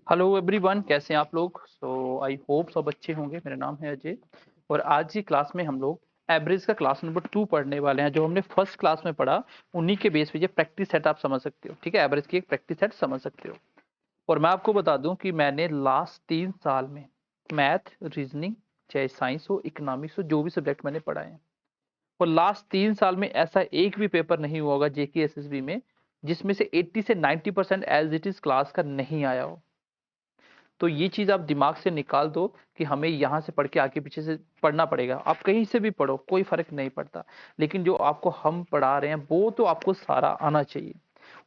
Hello everyone, कैसे हैं आप लोग। आई होप सब अच्छे होंगे। मेरा नाम है अजय और आज की क्लास में हम लोग एवरेज का क्लास नंबर 2 पढ़ने वाले हैं। जो हमने फर्स्ट क्लास में पढ़ा उन्हीं के बेस पे ये प्रैक्टिस सेट आप समझ सकते हो। ठीक है, एवरेज की एक प्रैक्टिस सेट समझ सकते हो। और मैं आपको बता दूं कि मैंने लास्ट 3 साल में मैथ, रीजनिंग, चाहे साइंस हो, इकोनॉमिक्स हो, जो भी सब्जेक्ट मैंने पढ़ाए हैं, और लास्ट 3 साल में ऐसा एक भी पेपर नहीं हुआ होगा जेके एसएसबी में जिसमें से 80 से 90% एज इट इज क्लास का नहीं आया हो। तो ये चीज आप दिमाग से निकाल दो कि हमें यहाँ से पढ़ के आगे पीछे से पढ़ना पड़ेगा। आप कहीं से भी पढ़ो, कोई फर्क नहीं पड़ता, लेकिन जो आपको हम पढ़ा रहे हैं वो तो आपको सारा आना चाहिए।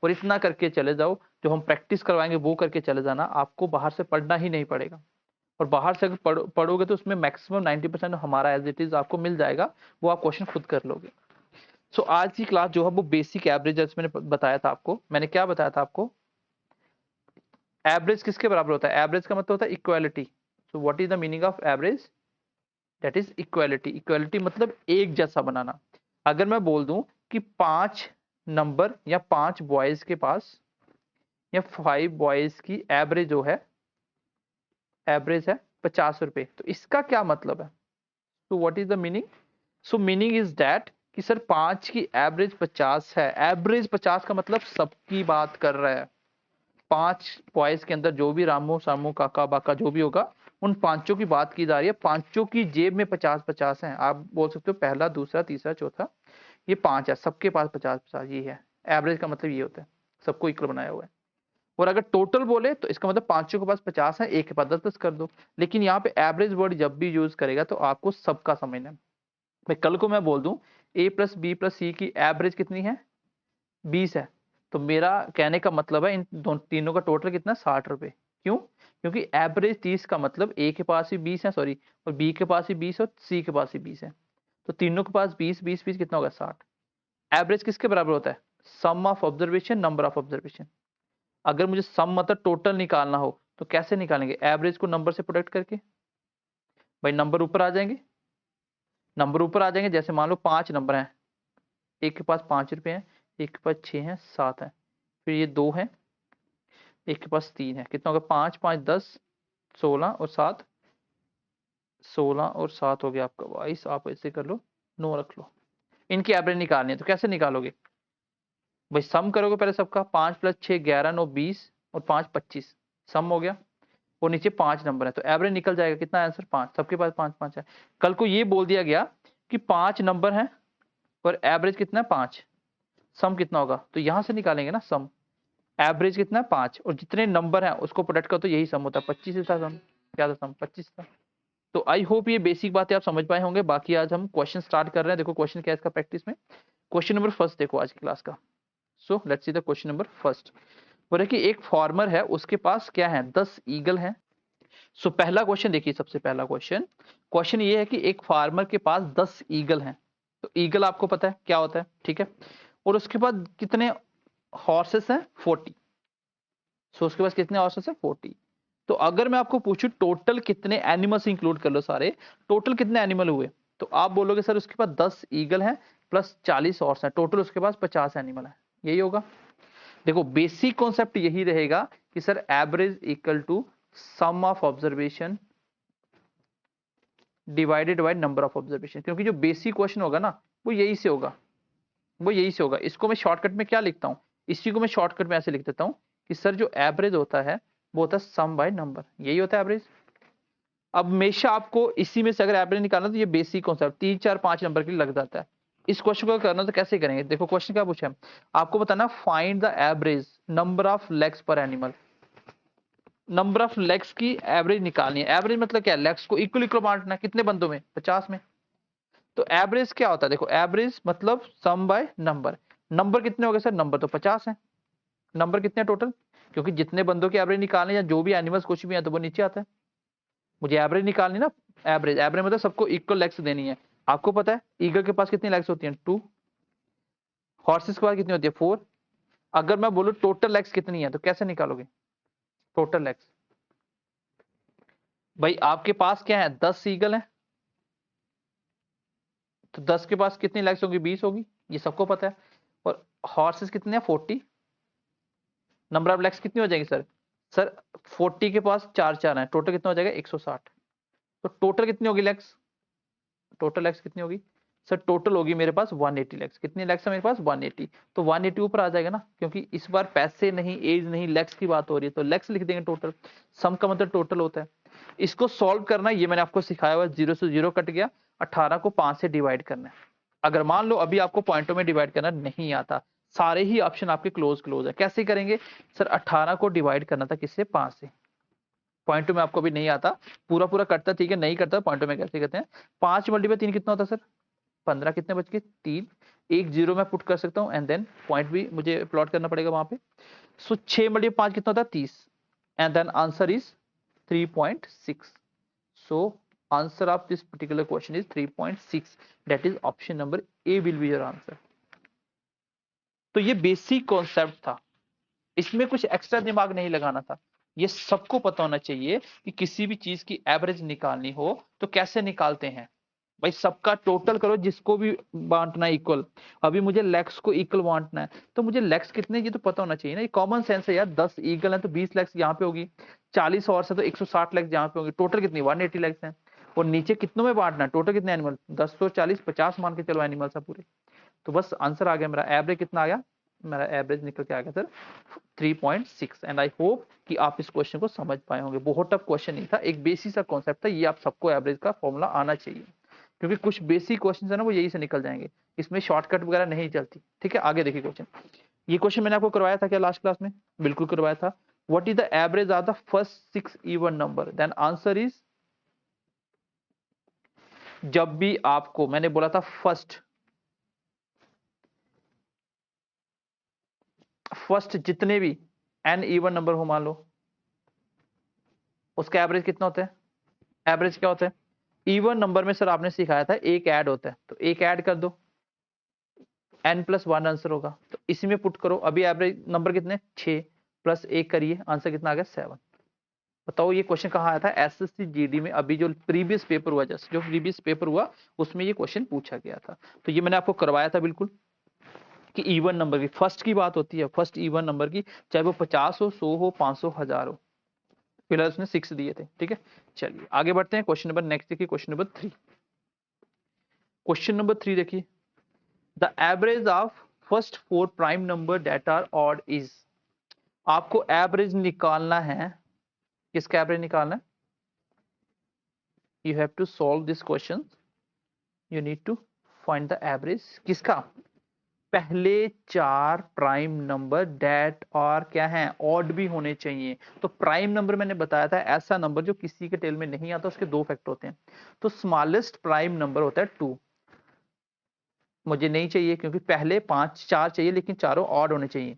और इतना करके चले जाओ, जो हम प्रैक्टिस करवाएंगे वो करके चले जाना, आपको बाहर से पढ़ना ही नहीं पड़ेगा। और बाहर से अगर पढ़ोगे तो उसमें मैक्सिमम 90% हमारा एज इट इज आपको मिल जाएगा, वो आप क्वेश्चन खुद कर लोगे। सो आज की क्लास जो है वो बेसिक एवरेज मैंने बताया था आपको। मैंने क्या बताया था आपको? एवरेज किसके बराबर होता है? एवरेज का मतलब होता है equality. So what is the meaning of average? That is equality. Equality मतलब एक जैसा बनाना। अगर मैं बोल दूं कि 5 नंबर या 5 बॉयज के पास या 5 बॉयज की एवरेज जो है, एवरेज है 50 रुपए, तो इसका क्या मतलब है? तो what is the meaning? So meaning is that कि सर 5 की एवरेज 50 है। एवरेज 50 का मतलब सबकी बात कर रहा है। 5 बॉयज के अंदर जो भी रामू सामू काका बाका जो भी होगा, उन पांचों की बात की जा रही है। पांचों की जेब में 50-50 है। आप बोल सकते हो पहला, दूसरा, तीसरा, चौथा, ये 5 है, सबके पास 50-50। ये है एवरेज का मतलब, ये होता है सबको इक्वल बनाया हुआ है। और अगर टोटल बोले तो इसका मतलब पांचों के पास 50 है, एक के पास 10-10 कर दो। लेकिन यहाँ पे एवरेज वर्ड जब भी यूज करेगा तो आपको सबका समझना है। मैं कल को मैं बोल दूं ए प्लस बी प्लस सी की एवरेज कितनी है? 20 है। तो मेरा कहने का मतलब है इन तीनों का टोटल कितना? 60 रुपए। क्यों? क्योंकि एवरेज 30 का मतलब ए के पास ही 20 है, सॉरी, और बी के पास ही 20 और सी के पास ही 20 है। तो तीनों के पास 20-20-20 कितना होगा? 60। एवरेज किसके बराबर होता है? Sum of observation, number of observation. अगर मुझे सम मतलब टोटल निकालना हो तो कैसे निकालेंगे? एवरेज को नंबर से प्रोडक्ट करके। भाई नंबर ऊपर आ जाएंगे, नंबर ऊपर आ जाएंगे। जैसे मान लो 5 नंबर हैं, एक के पास 5 रुपए हैं, एक के पास 6 हैं, 7 है, फिर ये 2 है, एक के पास 3 है। कितना होगा? 5 5 10, 16 और 7, 16 और 7 हो गया आपका 22। आप ऐसे कर लो, 9 रख लो। इनकी एवरेज निकालनी है तो कैसे निकालोगे? भाई सम करोगे पहले सबका। 5 प्लस 6 11 9 20 और 5 25, सम हो गया। और नीचे 5 नंबर है तो एवरेज निकल जाएगा। कितना आंसर? 5। सबके पास 5-5 है। कल को ये बोल दिया गया कि 5 नंबर है और एवरेज कितना है? 5। सम कितना होगा? तो यहां से निकालेंगे ना सम। एवरेज कितना है? 5, और जितने नंबर हैं उसको प्रोडक्ट करो तो यही सम होता है। 25 था सम। क्या था सम? 25 था। तो आई होप ये बेसिक बातें आप समझ पाए होंगे। बाकी आज हम क्वेश्चन स्टार्ट कर रहे हैं। देखो क्वेश्चन क्या है इसका प्रैक्टिस में। क्वेश्चन नंबर फर्स्ट देखो आज की क्लास का। So let's see the question number first. बोले कि एक फार्मर है, उसके पास क्या है? 10 ईगल हैं। सो पहला क्वेश्चन देखिए, सबसे पहला क्वेश्चन, क्वेश्चन ये है कि एक फार्मर के पास 10 ईगल हैं। तो ईगल आपको पता है क्या होता है, ठीक है। और उसके पास कितने हॉर्सेस हैं? 40। सो उसके पास कितने हॉर्सेस हैं? 40। तो अगर मैं आपको पूछूं टोटल कितने एनिमल्स इंक्लूड कर लो सारे, टोटल कितने एनिमल हुए? तो आप बोलोगे सर उसके पास 10 ईगल हैं प्लस 40 हॉर्स हैं, टोटल उसके पास 50 एनिमल है। यही होगा। देखो बेसिक कॉन्सेप्ट यही रहेगा कि sir average equal to sum of observation divided by number of observation. क्योंकि जो बेसिक क्वेश्चन होगा ना वो यही से होगा, वो यही से होगा। इसको मैं शॉर्टकट में क्या लिखता हूँ? इसी को मैं शॉर्टकट में ऐसे लिख देता हूँ कि सर जो एवरेज होता है वो होता है सम बाय नंबर। यही होता है एवरेज। अब हमेशा आपको इसी में से अगर एवरेज निकालना तो ये बेसिक कॉन्सेप्ट 3 4 5 नंबर के लिए लग जाता है। इस क्वेश्चन को करना तो कैसे करेंगे? देखो क्वेश्चन क्या पूछा है आपको, बताना find the average number of legs पर एनिमल। नंबर ऑफ लेग्स की एवरेज निकालनी है। एवरेज मतलब क्या है? लेग्स को इक्वल इक्वल बांटना है। कितने बंदों में? 50 में। तो एवरेज क्या होता है? देखो एवरेज मतलब सम बाय नंबर। नंबर कितने हो गए सर? नंबर तो 50 है। नंबर कितने टोटल? क्योंकि जितने बंदों की एवरेज निकालनी है, जो भी एनिमल्स कुछ भी है, तो वो नीचे आता है। मुझे एवरेज निकालनी ना। एवरेज एवरेज मतलब सबको इक्वल लेग्स देनी है। आपको पता है ईगल के पास कितनी लेग्स होती हैं? 2। हॉर्सेस के पास कितनी होती है? 4। अगर मैं बोलूं टोटल लेग्स कितनी है तो कैसे निकालोगे टोटल लेग्स? भाई आपके पास क्या है? 10 ईगल है तो 10 के पास कितनी लेग्स होगी? 20 होगी। ये सबको पता है। और हॉर्सेस कितने हैं? 40। नंबर ऑफ लेग्स कितनी हो जाएगी सर? सर 40 के पास 4 4 है, टोटल कितना हो जाएगा 160। तो टोटल कितनी होगी लैक्स, टोटल लैक्स कितनी होगी सर, टोटल होगी मेरे पास 180 लैक्स। कितनी लैक्स है मेरे पास 180, तो 180 ऊपर आ जाएगा ना, क्योंकि इस बार पैसे नहीं एज नहीं लैक्स की बात हो रही है, तो लैक्स लिख देंगे टोटल। सम का मतलब टोटल होता है। इसको सॉल्व करना ये मैंने आपको सिखाया हुआ, 0 से 0 कट गया, 18 को 5 से डिवाइड करना है। अगर मान लो अभी आपको पॉइंटों में डिवाइड करना नहीं आता, सारे ही ऑप्शन आपके क्लोज क्लोज है, कैसे करेंगे सर, 18 को डिवाइड करना था किससे, 5 से। पॉइंटों में आपको भी नहीं आता, पूरा पूरा कटता ठीक है, नहीं करता पॉइंटों में कैसे करते हैं। 5 मल्टीप्लाई 3 कितना होता है सर, 15, कितने बच के 3, एक जीरो मैं पुट कर सकता हूँ, एंड देन पॉइंट भी मुझे प्लॉट करना पड़ेगा वहां पे। सो 6 मल्टीप्लाई 5 कितना होता है 30, and then answer is 3.6। So answer of this particular question is 3.6, that is option number A will be your answer. तो ये बेसिक कॉन्सेप्ट था, इसमें कुछ एक्स्ट्रा दिमाग नहीं लगाना था। ये सबको पता होना चाहिए कि किसी भी चीज की एवरेज निकालनी हो तो कैसे निकालते हैं। भाई सबका टोटल करो, जिसको भी बांटना है इक्वल। अभी मुझे लैक्स को इक्वल बांटना है, तो मुझे लैक्स कितने ये तो पता होना चाहिए ना, ये कॉमन सेंस है यार। 10 इक्वल है तो 20 लैक्स यहाँ पे होगी, 40 और से तो 160 लैक्स यहाँ पे होगी, टोटल कितनी 180 लैक्स है। और नीचे कितनों में बांटना है, टोटल कितने एनिमल, 10 तो 40 50 मान के चलो एनिमल्स है पूरे। तो बस आंसर आ गया मेरा, एवरेज कितना आ गया, मेरा एवरेज निकल के आ गया सर 3.6। एंड आई होप कि आप इस क्वेश्चन को समझ पाए होंगे। बहुत टफ क्वेश्चन नहीं था, एक बेसिक सा कॉन्सेप्ट था, ये आप सबको एवरेज का फॉर्मूला आना चाहिए, क्योंकि कुछ बेसिक क्वेश्चन है ना वो यही से निकल जाएंगे, इसमें शॉर्टकट वगैरह नहीं चलती। ठीक है, आगे देखिए क्वेश्चन। ये क्वेश्चन मैंने आपको करवाया था क्या लास्ट क्लास में, बिल्कुल करवाया था। What is the average of the first 6 even number, then answer is, जब भी आपको मैंने बोला था फर्स्ट जितने भी एन इवन नंबर हो मान लो, उसका एवरेज कितना होता है, एवरेज क्या होता है, इवन नंबर में सर आपने सिखाया था एक ऐड होता है, तो एक ऐड कर दो, n+1 आंसर होगा। तो इसी में पुट करो, अभी एवरेज नंबर कितने 6 प्लस 1 करिए, आंसर कितना आ गया 7। बताओ ये क्वेश्चन कहाँ आया था, एसएससी जीडी में, अभी जो प्रीवियस पेपर हुआ, जस्ट जो प्रीवियस पेपर हुआ उसमें ये क्वेश्चन पूछा गया था। तो ये मैंने आपको करवाया था बिल्कुल, कि इवन नंबर की फर्स्ट की बात होती है, फर्स्ट इवन नंबर की, चाहे वो 50 हो 100 हो 500 1000 हो। फिलहाल उसने 6 दिए थे। ठीक है, चलिए आगे बढ़ते हैं, क्वेश्चन नंबर नेक्स्ट देखिए, क्वेश्चन नंबर 3। क्वेश्चन नंबर 3 देखिए, the average of first 4 prime number that are odd is. आपको एवरेज निकालना है, किसका एवरेज निकालना है, you have to solve this question, you need to find the average किसका, पहले 4 प्राइम नंबर डेट और क्या है ऑड भी होने चाहिए। तो प्राइम नंबर मैंने बताया था ऐसा नंबर जो किसी के टेल में नहीं आता, उसके दो फैक्टर होते हैं। तो स्मॉलेस्ट प्राइम नंबर होता है 2, मुझे नहीं चाहिए क्योंकि पहले 5 4 चाहिए, लेकिन चारों ऑड होने चाहिए।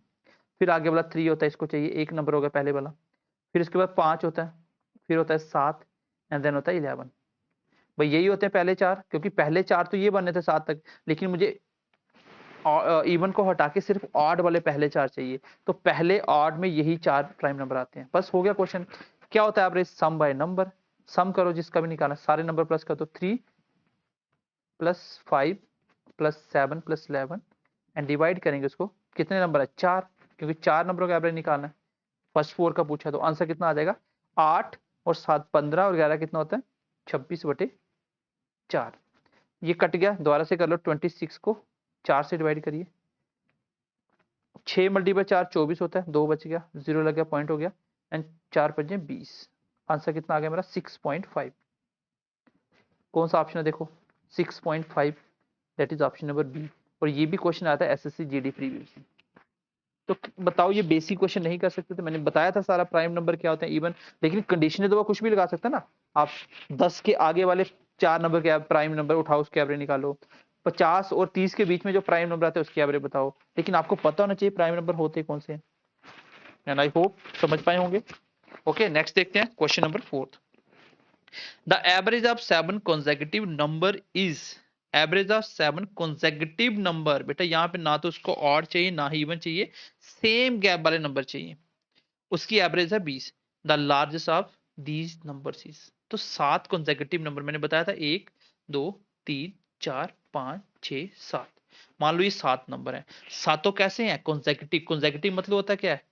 फिर आगे वाला 3 होता है, इसको चाहिए, एक नंबर होगा पहले वाला। फिर इसके बाद 5 होता है, फिर होता है 7, एंड देन होता है 11। भाई यही होते हैं पहले 4, क्योंकि पहले 4 तो ये बने थे 7 तक, लेकिन मुझे इवन को हटा के सिर्फ ऑड वाले पहले 4 चाहिए। तो पहले ऑड में यही 4 प्राइम नंबर आते हैं। बस हो गया क्वेश्चन। क्या होता है एवरेज, सम बाय नंबर, सम करो जिसका भी निकालना, सारे नंबर प्लस कर दो, 3 plus 5 plus 7 plus 11, and divide करेंगे उसको, कितने नंबर है 4, क्योंकि 4 नंबरों का एवरेज निकालना है। फर्स्ट 4 का पूछा, तो आंसर कितना आ जाएगा 8 और 7 15 और 11 कितना होता है 26/4। ये कट गया, दोबारा से कर लो, 26 को 4 से डिवाइड करिए, 6 मल्टीप्लाई 4 24 होता है, 2 बच गया, 0 लग गया, पॉइंट हो गया, एंड 4 5 20। आंसर कितना आ गया मेरा 6.5। कौन सा ऑप्शन है देखो 6.5, that is option number B. और ये भी क्वेश्चन आता है एसएससी जीडी प्रीवियस। तो बताओ ये बेसिक क्वेश्चन नहीं कर सकते थे, मैंने बताया था सारा प्राइम नंबर क्या होता है इवन, लेकिन कंडीशन तो वो कुछ भी लगा सकता है ना। आप 10 के आगे वाले 4 नंबर के प्राइम नंबर उठाओ, उसके एवरेज निकालो, 50 और 30 के बीच में जो प्राइम नंबर आते हैं उसके एवरेज बताओ, लेकिन आपको पता होना चाहिए प्राइम नंबर होते कौन से हैं। एंड आई होप समझ पाए होंगे। ओके, नेक्स्ट देखते हैं question number 4। The average of 7 consecutive number is, average of 7 consecutive number, बेटा यहाँ पे ना तो उसको ऑड चाहिए ना ही इवन चाहिए, सेम गैप वाले नंबर चाहिए, उसकी एवरेज है 20। The largest of these numbers is, तो 7 consecutive नंबर मैंने बताया था 1 2 3 4 5 6 7, मान लो ये 7 नंबर है, सातों कैसे हैं consecutive, consecutive मतलब होता है क्या है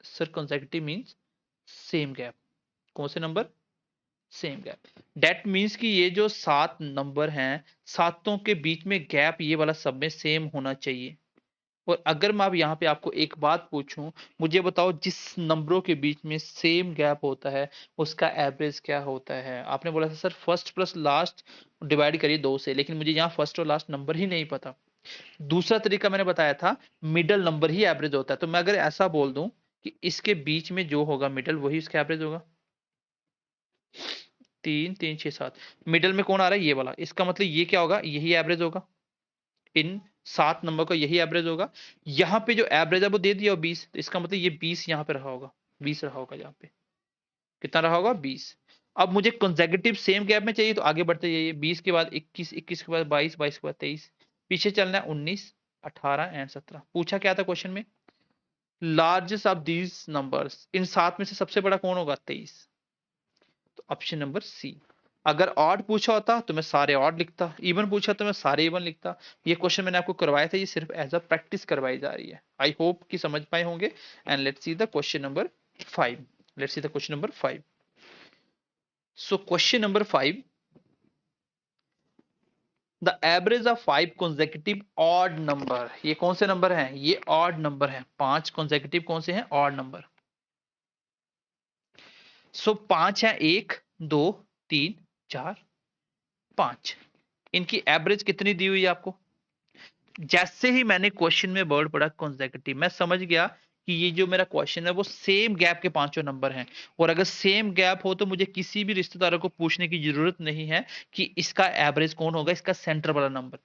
sir, consecutive means same gap. कौन से number? Same gap. That means कि ये जो 7 नंबर हैं, सातों के बीच में गैप ये वाला सब में सेम होना चाहिए। और अगर मैं अब यहाँ पे आपको एक बात पूछूं, मुझे बताओ जिस नंबरों के बीच में सेम गैप होता है उसका एवरेज क्या होता है? आपने बोला था sir first plus last divide करिए 2 से, लेकिन मुझे यहाँ फर्स्ट और लास्ट नंबर ही नहीं पता। दूसरा तरीका मैंने बताया था, मिडल नंबर ही एवरेज होता है। तो मैं अगर ऐसा बोल दूं कि इसके बीच में जो होगा मिडल वही इसका एवरेज होगा। 3 3 6 7, मिडल में कौन आ रहा है? ये वाला। इसका मतलब ये क्या होगा? यही एवरेज होगा। इन 7 नंबर का यही एवरेज होगा। यहाँ पे जो एवरेज है वो दे दिया 20, तो इसका मतलब ये 20 यहाँ पे रहा होगा, 20 रहा होगा यहाँ पे। कितना रहा होगा? 20। अब मुझे कंसेक्यूटिव सेम गैप में चाहिए, तो आगे बढ़ते जाइए। 20 के बाद 21, 21 के बाद 22, 22 के बाद 23, पीछे चलना है 19, 18 एंड 17। पूछा क्या था क्वेश्चन में? लार्जेस्ट ऑफ दीज नंबर्स, इन 7 में से सबसे बड़ा कौन होगा? 23। तो ऑप्शन नंबर सी। अगर ऑड पूछा होता तो मैं सारे ऑड लिखता, इवन पूछा तो मैं सारे इवन लिखता। ये क्वेश्चन मैंने आपको करवाया था, ये सिर्फ एज अ प्रैक्टिस करवाई जा रही है। आई होप कि समझ पाए होंगे। And let's see the question number 5। Let's see the question number 5। So question number 5, the average of 5 consecutive odd number. ये कौन से नंबर हैं? ये ऑड नंबर हैं। 5 consecutive कौन से हैं? Odd number. सो 5 है, 1 2 3 4 5। इनकी एवरेज कितनी दी हुई है आपको? जैसे ही मैंने क्वेश्चन में वर्ड पढ़ा कॉन्सेक्यूटिव, मैं समझ गया कि ये जो मेरा क्वेश्चन है वो सेम गैप के पांचों नंबर हैं। और अगर सेम गैप हो तो मुझे किसी भी रिश्तेदारों को पूछने की जरूरत नहीं है कि इसका एवरेज कौन होगा, इसका सेंटर वाला नंबर।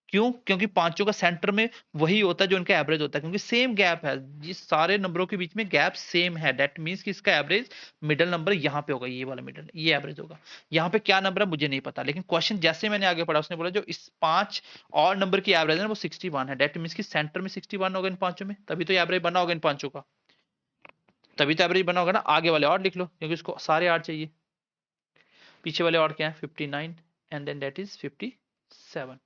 क्यों? क्योंकि पांचों का सेंटर में वही होता है जो इनका एवरेज होता है, क्योंकि सेम गैप है। ये सारे नंबरों के बीच में गैप सेम है। दैट मींस कि इसका एवरेज मिडिल नंबर यहाँ पे होगा, ये वाला मिडिल, ये एवरेज होगा। यहाँ पे क्या नंबर है मुझे नहीं पता, लेकिन क्वेश्चन जैसे मैंने आगे पढ़ा उसने बोला जो इस 5 और नंबर की एवरेज है वो 61 है। दैट मींस कि सेंटर में 61 होगा इन पांचों में, तभी तो एवरेज बना होगा इन पांचों का। तभी तो एवरेज बना होगा ना। आगे वाले और लिख लो, क्योंकि इसको सारे आर चाहिए। पीछे वाले और क्या है? 59 and then that is 57।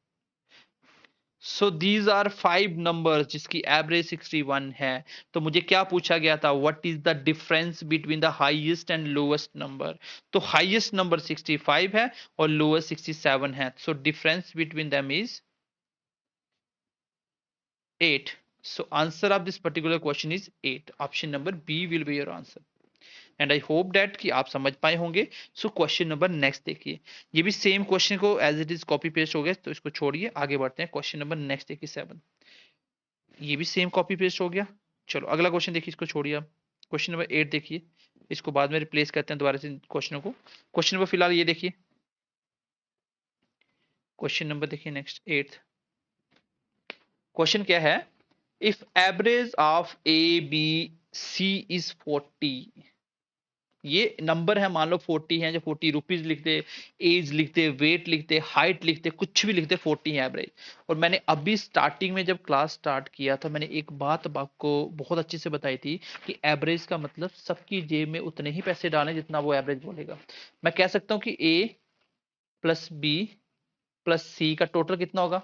So these are 5 numbers जिसकी एवरेज 61 है। तो मुझे क्या पूछा गया था? What is the difference between the highest and lowest number? तो हाईएस्ट नंबर 65 है और लोएस्ट 67 है। So difference between them is 8। So answer of this particular question is 8. Option number B will be your answer. And I hope that कि आप समझ पाए होंगे। So question number next देखिए। ये भी सेम क्वेश्चन को as it is copy paste हो गया, तो इसको छोड़िए, आगे बढ़ते हैं। क्वेश्चन नंबर नेक्स्ट देखिए 7। ये भी सेम कॉपी पेस्ट हो गया। चलो अगला क्वेश्चन देखिए, इसको छोड़िए आप। क्वेश्चन नंबर 8 देखिए, इसको बाद में रिप्लेस करते हैं दोबारा से क्वेश्चनों को। क्वेश्चन नंबर फिलहाल ये देखिए, क्वेश्चन नंबर देखिए नेक्स्ट 8। क्वेश्चन क्या है? If average of A B C is 40, ये नंबर है, मान लो 40 है, जो 40 रुपीज लिखते, एज लिखते, वेट लिखते, हाइट लिखते, कुछ भी लिखते, 40 है एवरेज। और मैंने अभी स्टार्टिंग में जब क्लास स्टार्ट किया था, मैंने एक बात आपको बहुत अच्छे से बताई थी कि एवरेज का मतलब सबकी जेब में उतने ही पैसे डालें जितना वो एवरेज बोलेगा। मैं कह सकता हूं कि ए प्लस बी प्लस सी का टोटल कितना होगा?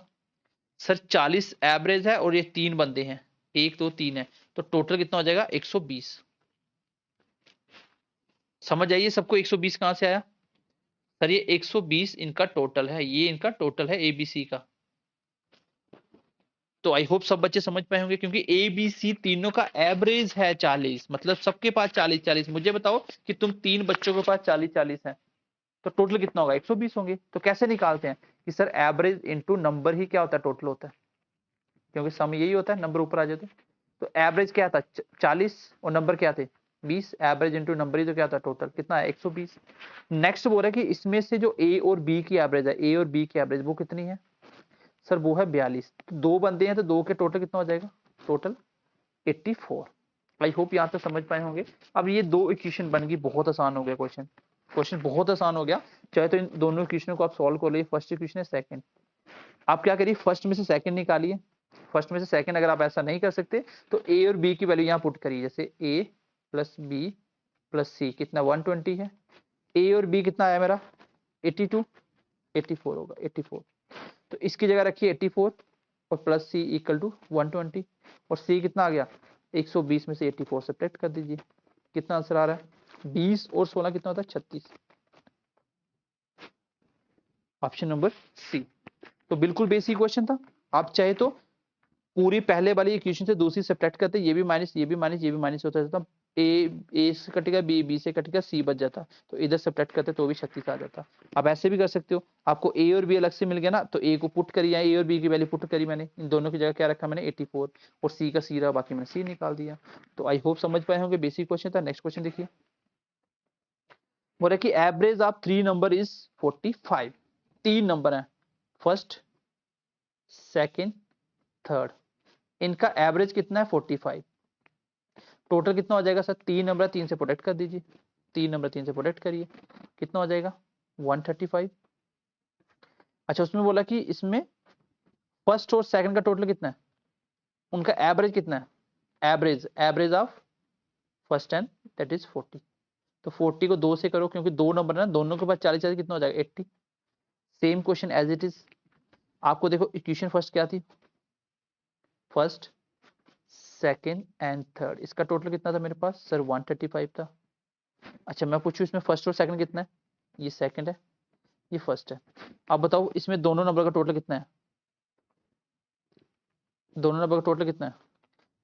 सर 40 एवरेज है और ये 3 बंदे हैं, 1 2 3 है, तो टोटल कितना हो जाएगा? 120। समझ आइए सबको 120 कहां से आया? सर ये 120 इनका टोटल है, ये इनका टोटल है एबीसी का। तो आई होप सब बच्चे समझ पाए होंगे, क्योंकि ए बी सी तीनों का एवरेज है 40, मतलब सबके पास 40 40। मुझे बताओ कि तुम 3 बच्चों के पास 40 40 है, तो टोटल कितना होगा? 120 होंगे। तो कैसे निकालते हैं कि सर एवरेज इनटू नंबर ही क्या होता है? टोटल होता है, क्योंकि सम यही होता है, नंबर ऊपर आ जाते। तो एवरेज क्या था? 40 और नंबर क्या थे? 20। एवरेज इंटू नंबर ही तो क्या था? टोटल कितना है? 120। नेक्स्ट बोल रहा है कि इसमें से जो ए और बी की एवरेज है, ए और बी की एवरेज वो कितनी है? सर वो है 42। तो 2 बंदे हैं तो 2 के टोटल कितना हो जाएगा? टोटल 84। आई होप यहाँ तक समझ पाए होंगे। अब ये 2 इक्वेशन बन गई, बहुत आसान हो गया क्वेश्चन। क्वेश्चन बहुत आसान हो गया। चाहे तो इन दोनों इक्वेशनों को आप सॉल्व कर लीजिए। फर्स्ट इक्वेशन है, सेकंड। आप क्या करिए, फर्स्ट में से सेकंड निकालिए। फर्स्ट में से सेकंड अगर आप ऐसा नहीं कर सकते तो ए और बी की वैल्यू यहाँ पुट करिए। जैसे ए प्लस बी प्लस सी कितना? 120 है। ए और बी कितना आया मेरा? 82, 84 होगा, 84। तो इसकी जगह रखिए 84 और प्लस सी इक्वल टू 120। और सी कितना आ गया? 120 में से 84 सब्ट्रैक्ट कर दीजिए। कितना आंसर आ रहा है? 20 और 16 कितना होता है? 36। Option number C. तो बिल्कुल बेसिक क्वेश्चन था। आप चाहे तो पूरी पहले वाली इक्वेशन से दूसरी सब्ट्रैक्ट करते, ये भी माइनस, ये भी माइनस, ये भी माइनस होता जाता, ए से कटेगा बी, बी से कटेगा सी बच जाता, तो इधर सब्ट्रैक्ट करते तो भी 36 आ जाता। अब ऐसे भी कर सकते हो, आपको ए और बी अलग से मिल गया ना, तो ए को पुट करी, ए और बी की वैल्यू पुट करी मैंने, इन दोनों की जगह क्या रखा मैंने? 84, और सी का सी रहा, बाकी मैंने सी निकाल दिया। तो आई होप समझ पाए होंगे, बेसिक क्वेश्चन था। नेक्स्ट क्वेश्चन देखिए, बोल रहा है कि average of 3 number is 45। 3 number है, फर्स्ट, सेकेंड, थर्ड, इनका एवरेज कितना है? 45। टोटल कितना हो जाएगा सर? 3 नंबर 3 से प्रोडक्ट कर दीजिए, 3 नंबर 3 से प्रोडक्ट करिए, कितना हो जाएगा? 135। अच्छा, उसमें बोला कि इसमें फर्स्ट और सेकंड का टोटल कितना है, उनका एवरेज कितना है? Average of first and that is 40। तो 40 को 2 से करो, क्योंकि 2 नंबर है ना, दोनों के पास 40 40, कितना हो जाएगा? 80। Same question as it is. आपको देखो इक्वेशन फर्स्ट क्या थी? फर्स्ट, सेकेंड एंड थर्ड, इसका टोटल कितना था मेरे पास सर? 135 था। अच्छा, मैं पूछूं इसमें फर्स्ट और सेकंड कितना है? ये सेकंड है, ये फर्स्ट है। अब बताओ इसमें दोनों नंबर का टोटल कितना है? दोनों नंबर का टोटल कितना है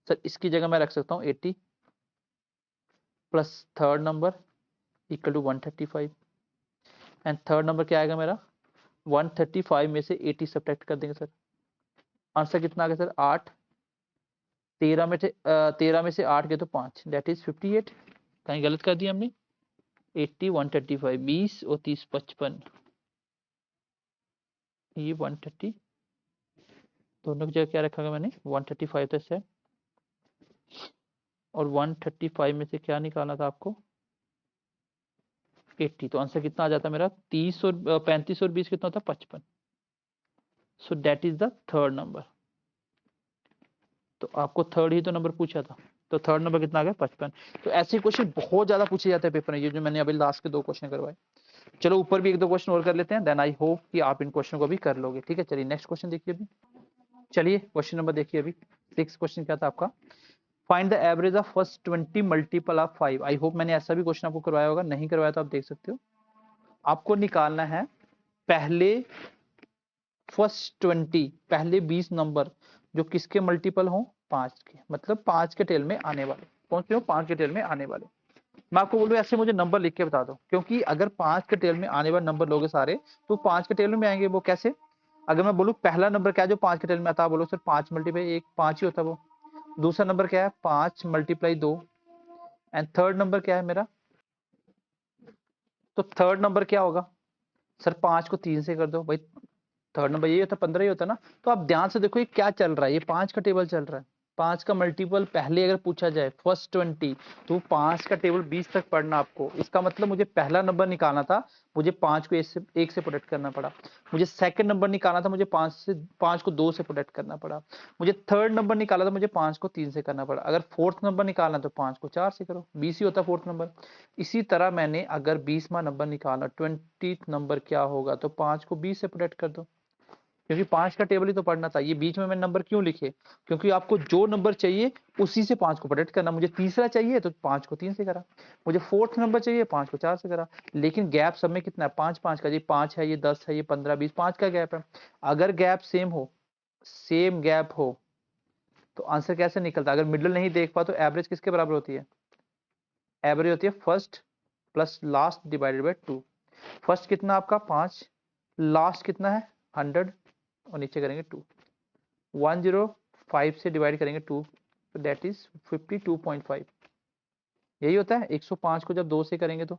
सर? इसकी जगह मैं रख सकता हूँ 80 plus third number equal to 135, and third number क्या आएगा मेरा? 135 में से 80 सब्ट्रैक्ट कर देंगे सर। आंसर कितना आ गया सर? 8। 13 में से 8 गए तो 5, दैट इज 58। कहीं गलत कर दिया हमने? 80, 135, 20 और 30, 55, ये 130, दोनों की जगह क्या रखा गया मैंने? 135 था सर, और 135 में से क्या निकालना था आपको? 80। तो आंसर कितना आ जाता मेरा? 30 और 35 और 20 कितना होता? 55। So that is the third number. तो आपको थर्ड ही तो नंबर पूछा था, तो थर्ड नंबर कितना आ गया? 55। तो ऐसे क्वेश्चन बहुत ज्यादा पूछे जाते हैं पेपर में, ये जो मैंने अभी लास्ट के 2 क्वेश्चन करवाए। चलो ऊपर भी 1 2 क्वेश्चन और कर लेते हैं, देन आई होप कि आप इन क्वेश्चन को भी कर लोगे। ठीक है, चलिए नेक्स्ट क्वेश्चन देखिए अभी। चलिए क्वेश्चन नंबर देखिए अभी। 6 क्वेश्चन क्या था आपका? Find the average of first 20 multiple of 5। I hope मैंने ऐसा भी क्वेश्चन आपको करवाया होगा, नहीं करवाया तो आप देख सकते हो। आपको निकालना है पहले फर्स्ट 20, पहले 20 नंबर जो किसके मल्टीपल हो? 5 के, मतलब 5 के टेल में आने वाले। कौन से हो? 5 के टेल में आने वाले। मैं आपको बोलूँ ऐसे मुझे नंबर लिख के बता दो, क्योंकि अगर 5 के टेल में आने वाले नंबर लोगे सारे, तो 5 के टेल में आएंगे। वो कैसे? अगर मैं बोलूँ पहला नंबर क्या है जो 5 के टेल में आता है, बोलो सर 5 मल्टीप्लाई 1, 5 ही होता है वो। दूसरा नंबर क्या है? 5 मल्टीप्लाई 2, एंड थर्ड नंबर क्या है मेरा? तो थर्ड नंबर क्या होगा सर? 5 को 3 से कर दो भाई, थर्ड नंबर यही होता, 15 ही होता ना। तो आप ध्यान से देखो ये क्या चल रहा है, ये 5 का टेबल चल रहा है। 5 का मल्टीपल पहले अगर पूछा जाए फर्स्ट 20, तो 5 का टेबल 20 तक पढ़ना आपको। इसका मतलब मुझे पहला नंबर निकालना था, मुझे 5 को 1 से प्रोडक्ट करना पड़ा। मुझे सेकंड नंबर निकालना था, मुझे 5 को 2 से प्रोडक्ट करना पड़ा। मुझे थर्ड नंबर निकाला था, मुझे 5 को 3 से करना पड़ा। अगर फोर्थ नंबर निकालना तो 5 को 4 से करो, 20 ही होता फोर्थ नंबर। इसी तरह मैंने अगर 20वां नंबर निकालना, 20th नंबर क्या होगा, तो 5 को 20 से प्रोडक्ट कर दो, क्योंकि 5 का टेबल ही तो पढ़ना था। ये बीच में मैंने नंबर क्यों लिखे? क्योंकि आपको जो नंबर चाहिए उसी से 5 को प्रोडक्ट करना। मुझे तीसरा चाहिए तो 5 को 3 से करा, मुझे फोर्थ नंबर चाहिए 5 को 4 से करा। लेकिन गैप सब में कितना है? 5 5 का। ये 5 है, ये 10 है, ये 15 20, 5 का गैप है। अगर गैप सेम हो, सेम गैप हो, तो आंसर कैसे निकलता? अगर मिडल नहीं देख पा तो एवरेज किसके बराबर होती है? एवरेज होती है first plus last divided by 2। First कितना आपका? 5, लास्ट कितना है? 100, और नीचे करेंगे 2। 105 से डिवाइड करेंगे 2, तो दैट इज 52.5। यही होता है। 105 को जब 2 से करेंगे तो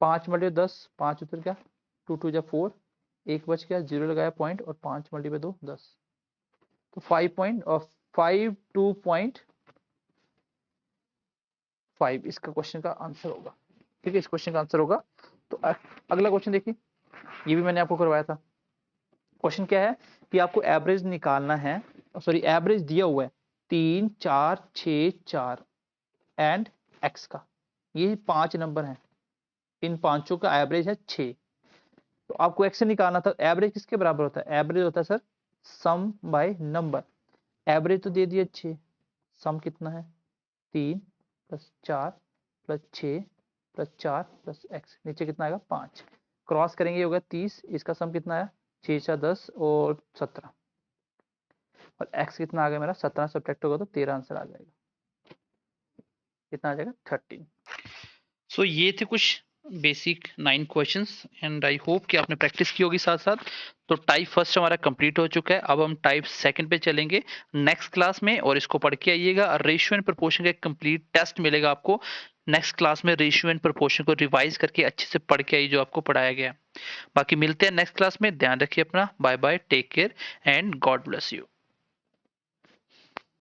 5 मल्टीप्लाई 10, 5 उतर गया, 2 2 जा 4, 1 बच गया, 0 लगाया पॉइंट, और 5 मल्टीप्लाई 2 10, तो 52.5 इसका क्वेश्चन का आंसर होगा। ठीक है, इस क्वेश्चन का आंसर होगा। तो अगला क्वेश्चन देखिए, ये भी मैंने आपको करवाया था। क्वेश्चन क्या है कि आपको एवरेज निकालना है, सॉरी एवरेज दिया हुआ है 3 4 6 4 एंड एक्स का। ये 5 नंबर हैं, इन पांचों का एवरेज है 6। तो आपको एक्स से निकालना था। एवरेज किसके बराबर होता है? एवरेज होता है sir sum by number. Average तो दे दिया 6, सम कितना है? 3 plus 4 plus 6 plus 4 plus X, नीचे कितना आएगा 5, क्रॉस करेंगे ये होगा 30, इसका सम कितना आया 6 4 10 और 17, और x कितना आ गया मेरा 17 सब्ट्रैक्ट होगा तो 13 आंसर आ जाएगा, कितना आ जाएगा 13। सो ये थे कुछ basic 9 questions and I hope कि आपने प्रैक्टिस की होगी साथ साथ। तो टाइप फर्स्ट हमारा कंप्लीट हो चुका है, अब हम टाइप सेकंड पे चलेंगे नेक्स्ट क्लास में, और इसको पढ़ के आइएगा। रेशियो एंड प्रोपोर्शन का एक कंप्लीट टेस्ट मिलेगा आपको नेक्स्ट क्लास में, रेशियो एंड प्रोपोर्शन को रिवाइज करके अच्छे से पढ़ के आइए जो आपको पढ़ाया गया। बाकी मिलते हैं नेक्स्ट क्लास में, ध्यान रखिए अपना, bye bye, take care and God bless you.